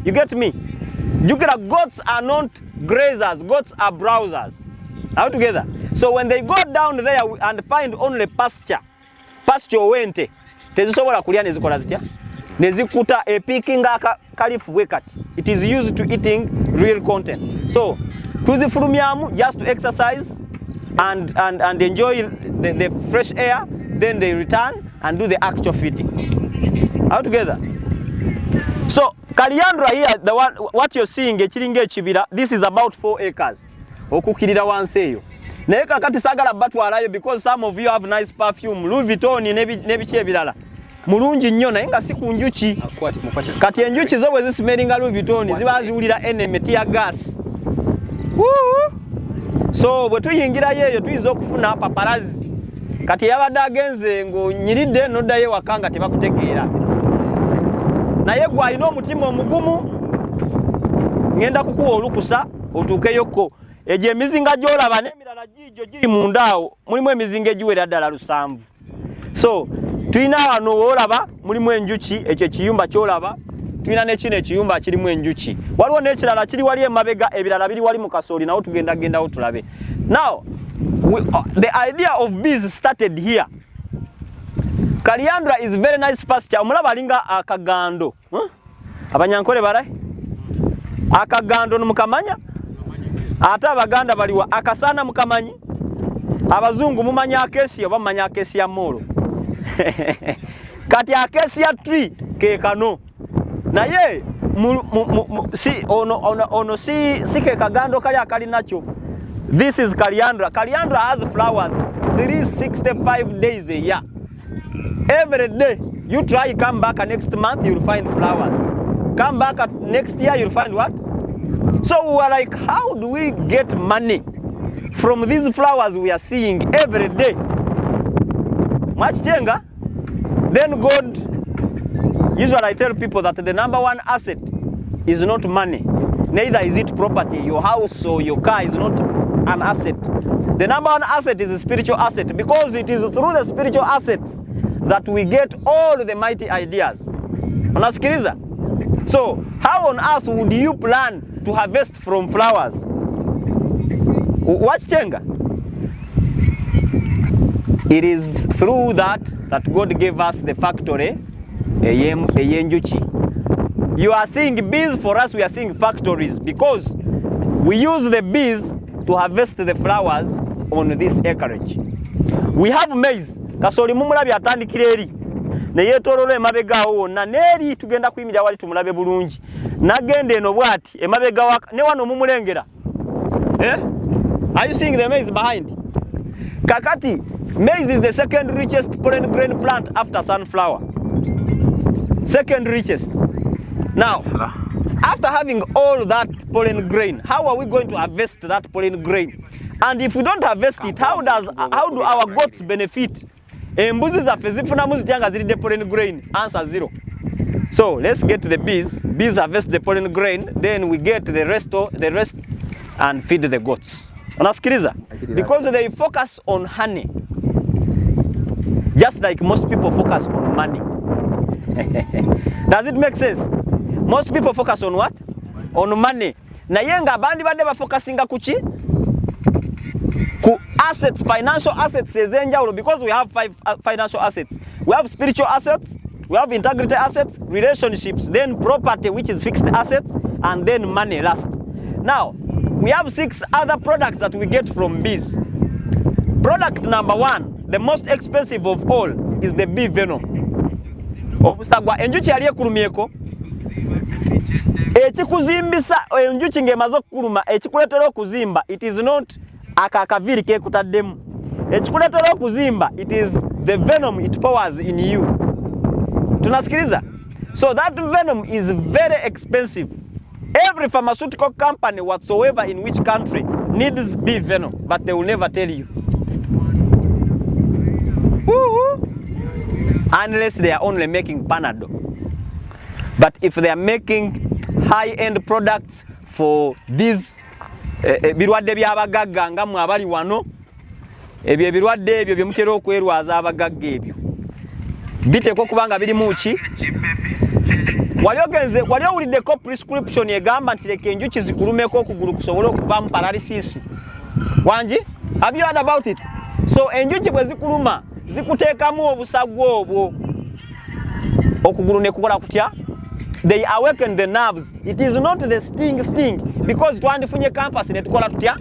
You get me? Goats are not grazers, goats are browsers. All together. So when they go down there and find only pasture wente, tezisobola kulya nezikola zitya? Nezikuta epikinga kalifu wekati. It is used to eating real content. So tuzifulumyamu just to exercise and enjoy the fresh air, then they return and do the actual feeding. All together. So Kaliandra here, the one what you're seeing, this is about 4 acres. Okukirira wansi eyo. Naye kakati sagala batwalayo because some of you have nice perfume. Louis Vuitton nebichi ebirala. Mulungi nnyo naye nga si ku njuki. Kati enjuki zo bwe zisimelinga Louis Vuitton ziba ziwulira enemy tear gas. So bwe tuyingirayo eyo tuyinza okufuna paparazzi. Kati yabadde agenze ng'onyiridde n'oddayo ewaka nga tebakutegeera. Naye gwe alina omutima omugumu ngenda kukuwa olukusa otuukeyoko. Egyo emizinga gy'olaba n'emirala gijjo giri munda awo mulimu emizinga egiwera ddala 7. So tulina wano olaba mulimu enjuki, ekyo ekiyumba ky'olaba. Tulina n'ekino ekiyumba kirimu enjuki. Waliwo n'ekirala kiri wali emabega, ebirala biri wali mu kasooli nawo tugendagendawo tulabe. Now the idea of bees started here. Kaliandra is very nice pasture. Omulaba alinga akagando. Abanyankole balai? Akagando numukamanya? Ate abaganda baliwa akasana mukamanyi? Abazungu mumanya acacia oba mumanya acacia molo. Kati acacia tree ke kano. Naye si ono si ke kagando kali akali nacho. This is Kaliandra. Kaliandra has flowers 365 days a year. Every day, you try, come back next month, you'll find flowers. Come back next year, you'll find what? So we are like, how do we get money from these flowers we are seeing every day? Much chenga. Then God, usually I tell people that the number one asset is not money. Neither is it property. Your house or your car is not an asset. The number one asset is a spiritual asset, because it is through the spiritual assets that we get all the mighty ideas. Unasikiliza? So, how on earth would you plan to harvest from flowers? What chenga? It is through that God gave us the factory, Yenjuchi. You are seeing bees, for us we are seeing factories, because we use the bees to harvest the flowers on this acreage. We have maize. Kasoli mumulabi atandikira eri ne yetololo emabega awo na neri tugenda kuyimira wali tumulabe bulungi nagende eno bwati emabega waka ne wano mumulengera. Are you seeing the maize behind? Kakati, maize is the second richest pollen grain plant after sunflower. Second richest. Now, after having all that pollen grain, how are we going to harvest that pollen grain? And if we don't harvest it, how do our goats benefit? Embuzi zaffe zifunamu zityanga ziride pollen grain. Answer 0. So let's get the bees. Bees harvest the pollen grain, then we get the rest and feed the goats. Unasikiliza? Because they focus on honey, just like most people focus on money. Does it make sense? Most people focus on what? On money. Na yenga abandi badde bafocusinga kuki? Ku assets, financial assets ezenjawulo, because we have 5 financial assets. We have spiritual assets, we have integrity assets, relationships, then property, which is fixed assets, and then money last. Now, we have 6 other products that we get from bees. Product number 1, the most expensive of all, is the bee venom. Obusagwa enjuki yali ekulumyeko. Ekikuzimbisa enjuki ng'emaze okukuluma, ekikuleetera okuzimba, it is not akakaviri kekutaddemu. Ekikuleetera okuzimba, it is the venom it powers in you. Tunasikiliza? So that venom is very expensive. Every pharmaceutical company whatsoever in which country needs bee venom, but they will never tell you. Unless they are only making Panadol. But if they are making high-end products for these birwadde by'abagagga nga mwe abali wano, ebyo ebirwadde ebyo bye mutera okwerwaza abagagga ebyo biteekwa okubanga birimu ki? wali owuliddeko prescription egamba nti leka enjuki zikulumeko okugulu kusobole okuvaamu paralysis wangi? Have you heard about it? So enjuki bwe zikuluma zikuteekamu obusagu obwo okugulu ne kukola kutya? They awaken the nerves. It is not the sting because twandifunye campus ne tukola tutya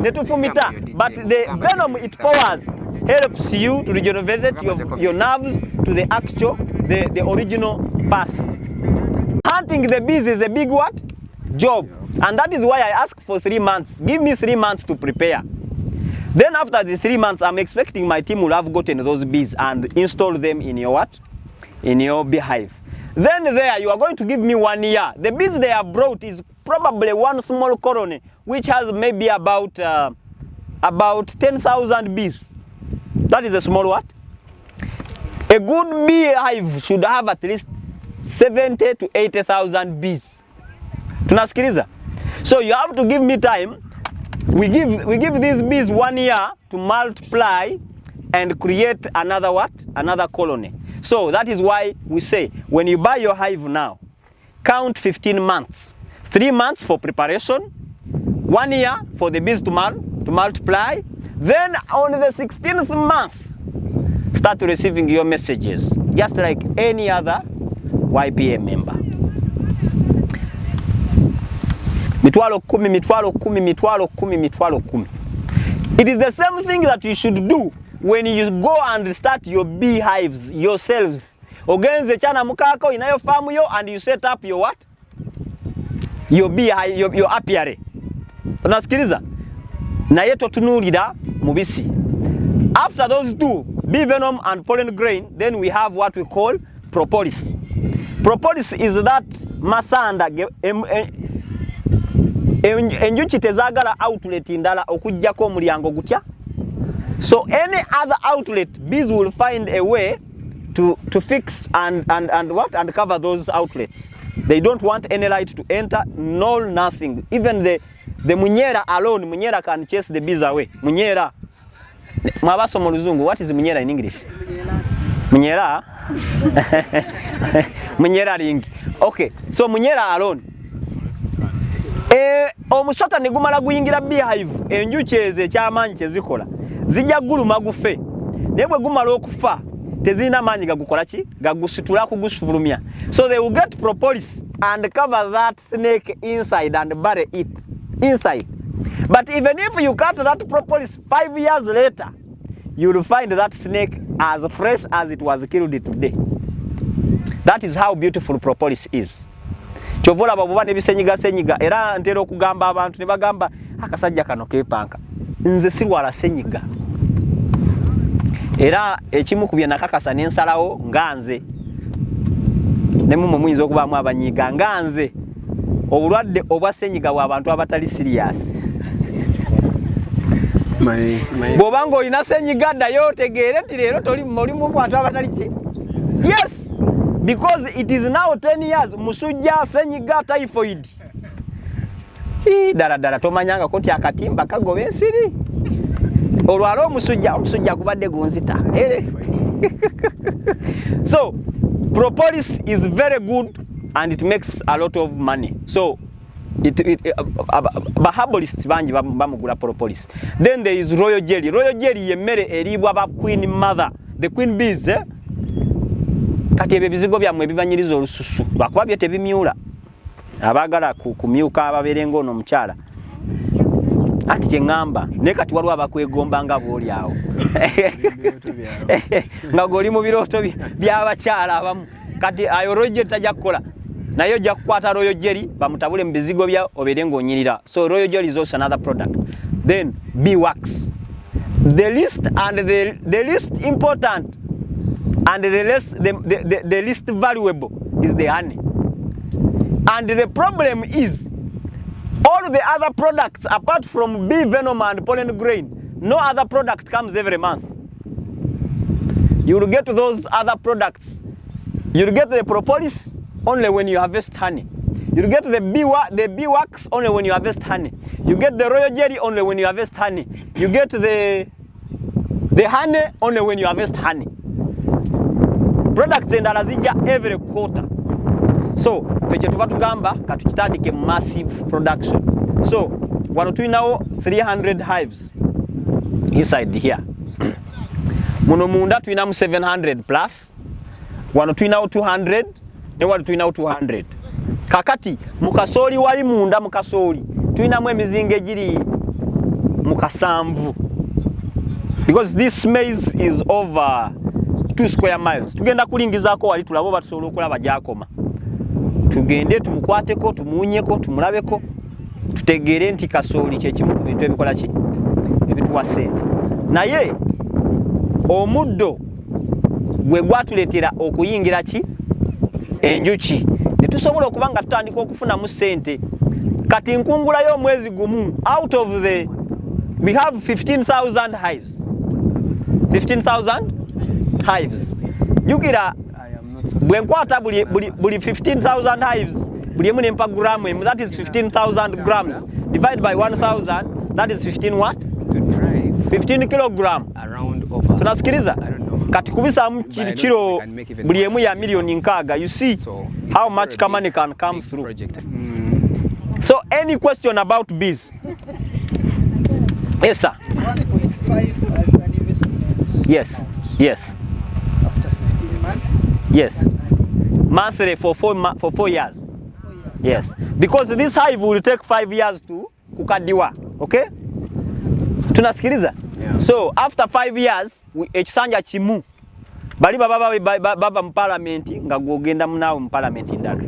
ne tufumita, but the venom it powers helps you to regenerate your nerves to the actual the original path. Hunting the bees is a big what? Job. And that is why I ask for 3 months. Give me 3 months to prepare. Then after the 3 months, I'm expecting my team will have gotten those bees and install them in your what? In your beehive. Then there you are going to give me 1 year. The bees they have brought is probably one small colony which has maybe about 10,000 bees. That is a small what? A good beehive should have at least 70 to 80,000 bees. Tunasikiliza? So you have to give me time. We give these bees 1 year to multiply and create another what? Another colony. So that is why we say when you buy your hive now, count 15 months. 3 months for preparation, 1 year for the bees to multiply. Then on the 16th month, start receiving your messages, just like any other YPA member. Mitwalo kumi. It is the same thing that you should do when you go and start your beehives yourselves. Ogenze chana mukako inayo farm yo and you set up your what? Your beehive, your apiary. Unasikiliza? Na yeto tunulira mubisi. After those two, bee venom and pollen grain, then we have what we call propolis. Propolis is that masanda enjuki tezagala outlet ndala okujjako omulyango gutya. So any other outlet, bees will find a way to fix and what? And cover those outlets. They don't want any light to enter, no nothing. Even the munyera alone, munyera can chase the bees away. Munyera. Mwabaso mu Luzungu, what is munyera in English? Munyera? Munyera ring. Okay, so munyera alone. Omusota ne gumala guyingira beehive, enjuki eze kyamaanyi kyezikola. Zijja guluma gufe. Naye bwe gumala okufa, tezina maanyi gagukola ki? Gagusitula kugusufulumya. So they will get propolis and cover that snake inside and bury it inside. But even if you cut that propolis 5 years later, you will find that snake as fresh as it was killed today. That is how beautiful propolis is. Chovola babuba ne bisenyiga era ntera okugamba abantu ne bagamba akasajja kano kepanka. Nze sirwala senyiga. Era ekimu kubye nakakasa n'ensalawo nganze. Ne mumwe muyinza okubaamu abanyiga nganze. Obulwadde obwa senyiga bwa abantu abatali serious. Bobanga olina senyiga ddayo otegeere nti leero toli mu bantu abatali ki? Yes! Because it is now 10 years, musujja senyiga typhoid. Dala tomanyanga konti akatimba kagoba ensiri. Olwalo omusujja kubadde gunzita. So, propolis is very good and it makes a lot of money. So, herbalists banji bamugula propolis. Then there is royal jelly. Royal jelly yemmere eribwa ba queen mother, the queen bees. Kati ebyo bizigo byammwe ebibanyiriza olususu lwakuba byo tebimyula abagala kumyuka ababeerenga ono omukyala ati kyeŋŋamba naye kati waliwo abakwegomba nga bw'oli awo nga goli mu birooto by'abakyala abamu kati ayo royo jeri tajja kukola naye ojja kukwata royo jeri bamutabule mu bizigo bya obeere ng'onyirira. So royo jeri is also another product. Then bee wax, the least important and the least valuable is the honey. And the problem is all the other products apart from bee venom and pollen grain, no other product comes every month. You will get those other products. You will get the propolis only when you harvest honey. You will get the bee wax only when you harvest honey. You get the royal jelly only when you harvest honey. You get the honey only when you harvest honey. Products endala zijja every quarter. So feche tuva tugamba katukitandike massive production. So wano tulinawo 300 hives inside here. Muno munda tulinamu 700 plus. Wano tulinawo 200 ne wano tulinawo 200. Kakati mukasoli wali munda mukasoli tulinamu emizinga egiri mukasanvu. Because this maze is over 2 square miles. Tugenda kulingizako wali tulabo batusobola okulaba gyakoma. Tugende tumukwateko, tumuunyeko, tumulabeko, tutegeere nti kasooli kye kimu ku bintu ebikola ki ebituwa ssente. Naye omuddo gwe gwatuleetera okuyingira ki enjuki ne tusobola okuba nga tutandika okufunamu ssente. Kati nkungulayo omwezi gumu, out of the we have 15,000 hives. 15,000 hives. Jukira bwe nkwata buli 15,000 hives buli emu nempa gramu emu, that is 15,000 grams divided by 1,000, that is 15 what? 15 kilogram. Tunasikiliza? Kati kubisamu kilo buli emu ya milioni nkaaga. You see how much money can come through. So any question about bees? Yes, sir. 1.5 as an investment. Yes. Yes. After 15 months. Yes. Monthly for 4 years. Yes. Because this hive will take 5 years to kukadiwa. Okay? Tunasikiliza? Yeah. So after 5 years, ekisanja kimu. Bali baba mu parliament nga gogenda munawo mu parliament ndala.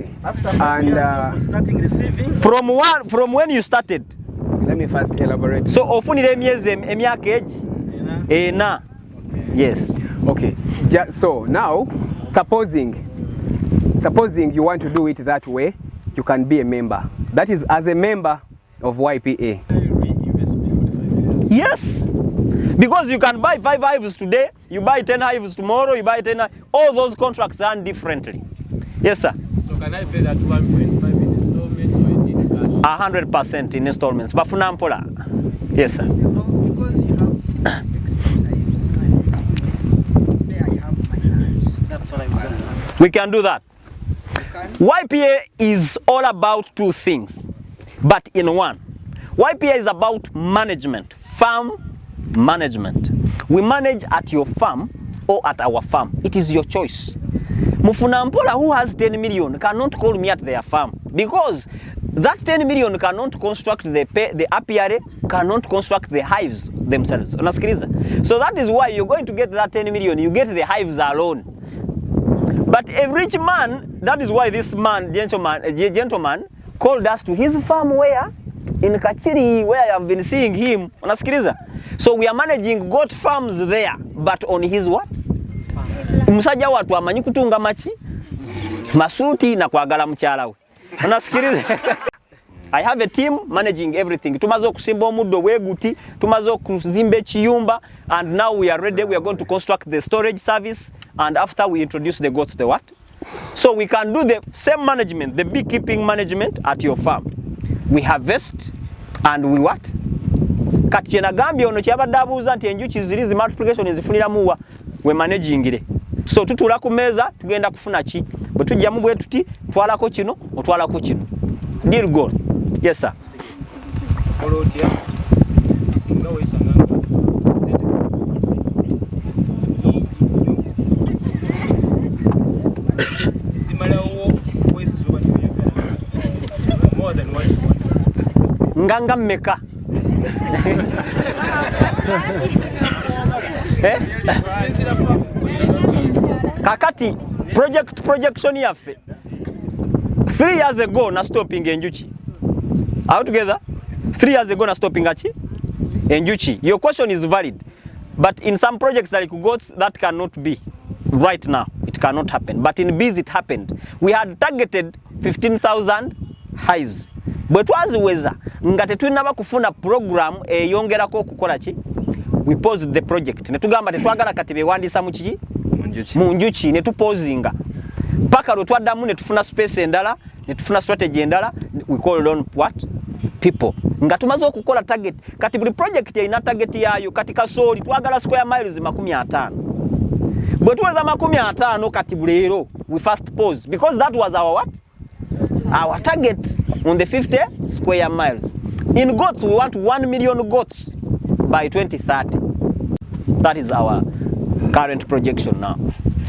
And Starting receiving. From when you started. let me first elaborate. So ofunira emyaka egi ena. Yes. Okay. So now, supposing you want to do it that way, you can be a member. That is as a member of YPA. Yes. Because you can buy 5 hives today, you buy 10 hives tomorrow, you buy 10. All those contracts are done differently. Yes, sir. So can I pay that 1.5 in installments or in cash? 100% in installments. Bafunampola. Yes, sir. Because you have expertise and experience. Say I have my hands. That's what I'm going to ask. We can do that. Can YPA is all about 2 things, but in one. YPA is about management, farm management. We manage at your farm or at our farm. It is your choice. Mufunampola, who has 10 million, cannot call me at their farm because that 10 million cannot construct the apiary, cannot construct the hives themselves. Unasikiliza? So that is why you're going to get that 10 million, you get the hives alone. But a rich man, that is why this man, gentleman, called us to his farm where? In Kachiri, where I have been seeing him. Unasikiliza? So we are managing goat farms there, but on his what? Musajja watu amanyi kutunga machi, masuti na kwagala mchala we. Unasikiliza? I have a team managing everything. Tumaze okusimba omuddo weguti, tumaze okuzimba ekiyumba, and now we are ready. We are going to construct the storage service, and after we introduce the goats, the what? So we can do the same management, the beekeeping management at your farm. We harvest and we what? Kati kye nagambye ono kyabadde abuuza nti enjuki ziri zi multiplication ezifuniramu wa we managingire. So tutula ku meeza tugenda kufuna ki? Bwe tujjamu bwe tuti twalako kino otwalako kino. Deal goal. Yes sir. Kolotia singa weesanga zimalawo kwezi zoba nibiyagala more than what you want. Nganga mmeka. Kakati projection yaffe 3 years ago na stopping enjuchi. Are we together? 3 years ago na stopping achi enjuchi. Your question is valid, but in some projects like goats that cannot be right now. It cannot happen, but in bees it happened. We had targeted 15,000 hives. But twaziweza nga tetulina kufuna program eyongerako okukola ki? We paused the project. Ne tugamba tetwagala kati bewandisa mu kiki? Mu njuki ne tupozinga. Paka lwe twaddamu ne tufuna space endala, ne tufuna strategy endala, we call on what? People. Nga tumaze okukola target. Kati buli project ina target yayo kati kasooli twagala square miles 50. Bwe tuweza 50 kati bulero we first pause because that was our what? Our target on the 50 square miles. In goats, we want 1 million goats by 2030. That is our current projection now.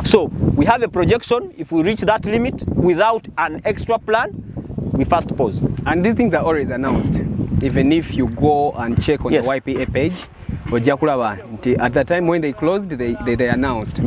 So we have a projection. If we reach that limit without an extra plan, we first pause. And these things are always announced. Even if you go and check on Yes. the YPA page, at the time when they closed, they announced.